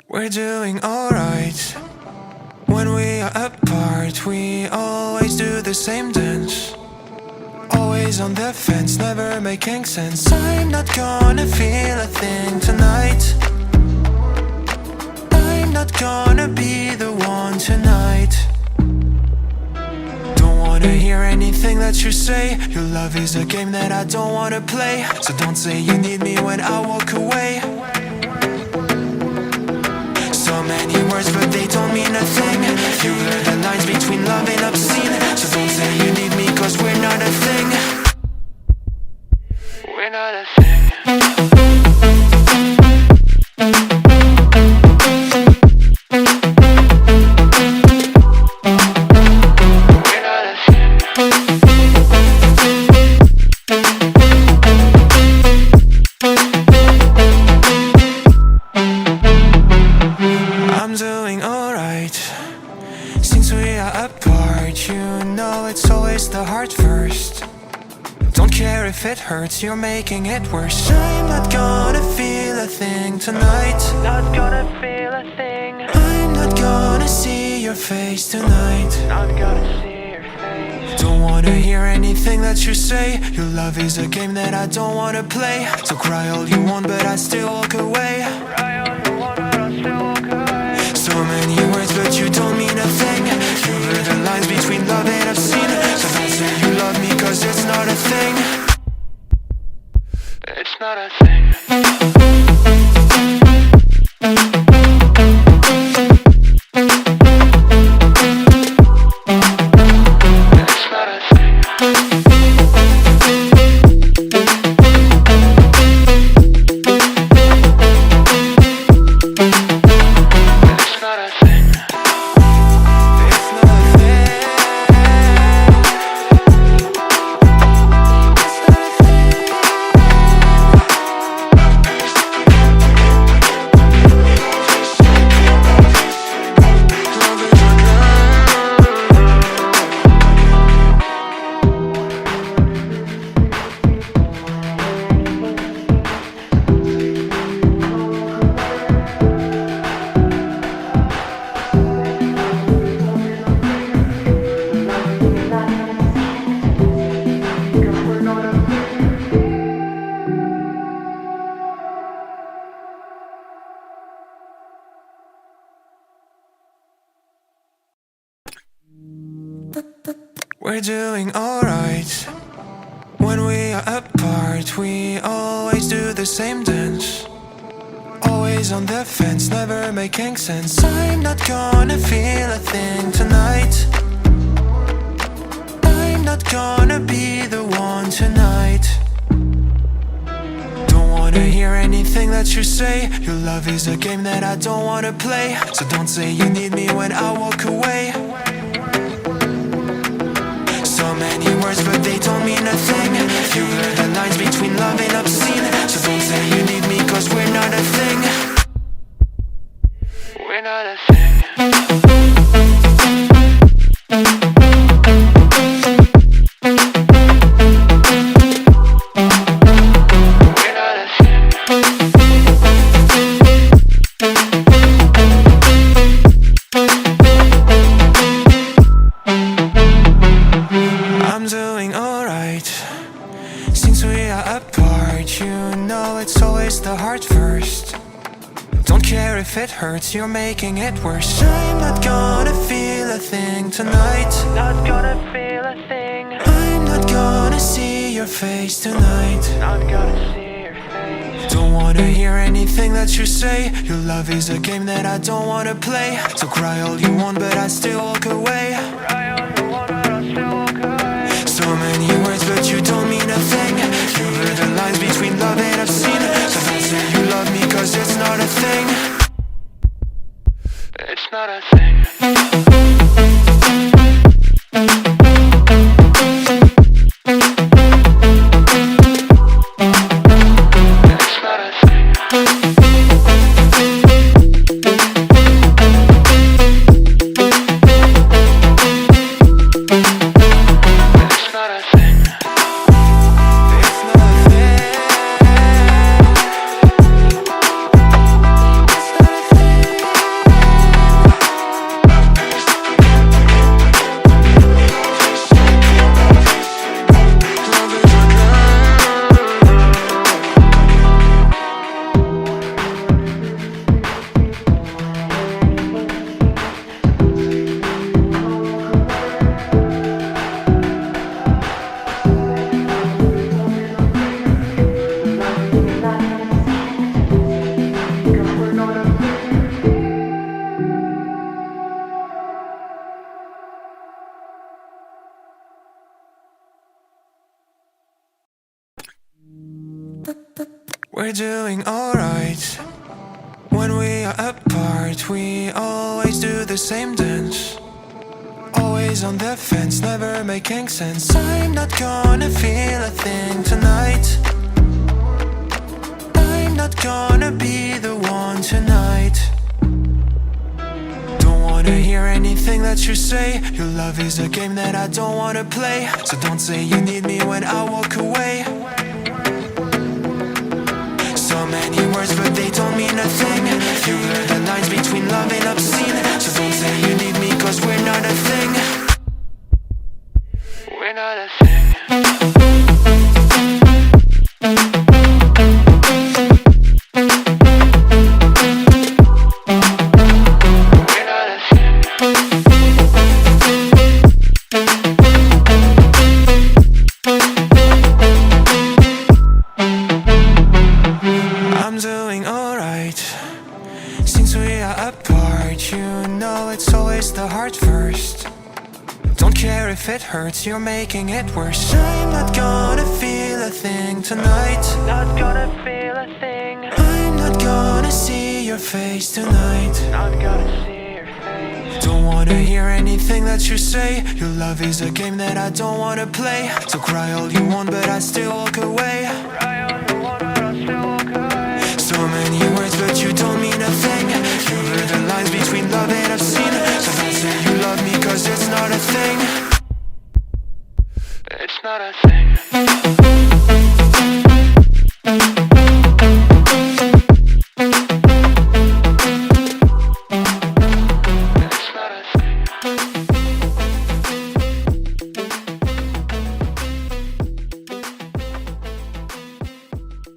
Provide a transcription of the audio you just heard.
We're doing alright. When we are apart, we always do the same dance. Always on the fence, never making sense. I'm not gonna feel a thing tonight. I'm not gonna be the one tonight. Don't wanna hear anything that you say. Your love is a game that I don't wanna play. So don't say you need me when I walk away. So many words but they don't mean a thing. You blur the lines between love and obscene. So don't say you need me cause we're not a thing. We're not a thing. I'm doing alright. Since we are apart, you know it's always the heart first. Don't care if it hurts, you're making it worse. I'm not gonna feel a thing tonight. Not gonna feel a thing. I'm not gonna see your face tonight. Not gonna see your face. Don't wanna hear anything that you say. Your love is a game that I don't wanna play. So cry all you want but I still walk away. Cry all you want but I still walk away. So many words but you don't mean a thing. You blur the lines between love and obscene. So don't say you love me cause it's not a thing. It's not a thing. We're doing alright. When we are apart, we always do the same dance. Always on the fence, never making sense. I'm not gonna feel a thing tonight. I'm not gonna be the one tonight. Don't wanna hear anything that you say. Your love is a game that I don't wanna play. So don't say you need me when I walk away. So many words but they don't mean a thing. You blur the lines between love and obscene. So don't say you need me cause we're not a thing. We're not a thing. I'm doing alright. Since we are apart, you know it's always the heart first. Don't care if it hurts, you're making it worse. I'm not gonna feel a thing tonight. Not gonna feel a thing. I'm not gonna see your face tonight. Not gonna see your face. Don't wanna hear anything that you say. Your love is a game that I don't wanna play. So cry all you want but I still walk away. Cry all you want but I still walk away. So many words but you don't mean a thing. You blur the lines between love and obscene. So don't say you love me cause it's not a thing. It's not a thing. we're doing alright. When we are apart, we always do the same dance. Always on the fence, never making sense. I'm not gonna feel a thing tonight. I'm not gonna be the one tonight. Don't wanna hear anything that you say. Your love is a game that I don't wanna play. So don't say you need me when I walk away. So many words but they don't mean a thing. You blur the lines between love and obscene. So don't say you need me cause we're not a thing. We're not a thing. We're not a thing. I'm doing alright. Since we are apart, you know it's always the heart first. Don't care if it hurts, you're making it worse. I'm not gonna feel a thing tonight. Not gonna feel a thing. I'm not gonna see your face tonight. Not gonna see your face. Don't wanna hear anything that you say. Your love is a game that I don't wanna play. So cry all you want but I still walk away. Cry all you want but I still walk away. So many words but you don't mean a thing. You blur the lines between love and obscene. So don't say you love me cause it's not a thing. It's not a thing.